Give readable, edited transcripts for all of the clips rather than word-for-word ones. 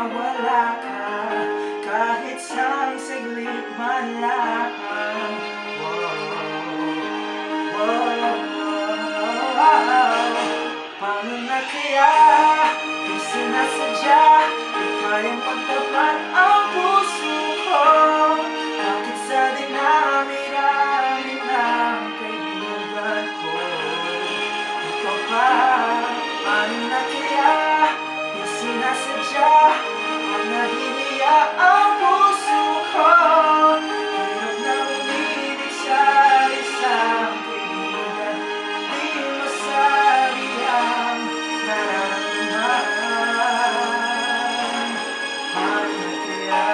mawala ka kahit sa saglit man lang. Paano na kaya di sinasadya, di kayang pagtapat ang puso ko? Bakit sa dinami-rami ng kaibigan ko ikaw pa? Paano na kaya di sinasadya, ang nahihiya ang puso ko? Hirap na umibig sa isang kaibigan, di masabi ang nararamdaman. Paano na kaya?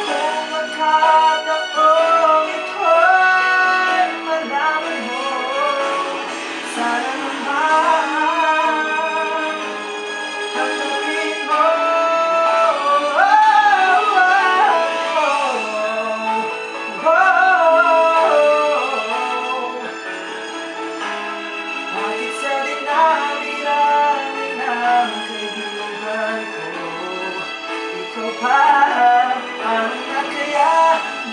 Kung magkataong ito'y malaman mo, sana naman tanggapin mo. Bakit sa dinami-rami ng kaibigan ko ikaw pa? Paano na kaya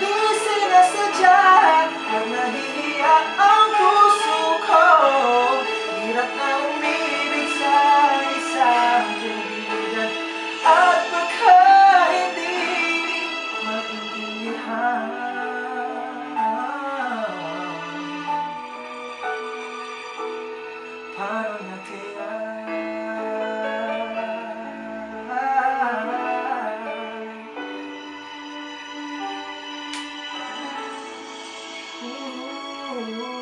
di sinasadya, at nahihiya ang puso ko? Hirap na umibig sa isang kaibigan, at baka hindi maintindihan. Paano na kaya? Ooh.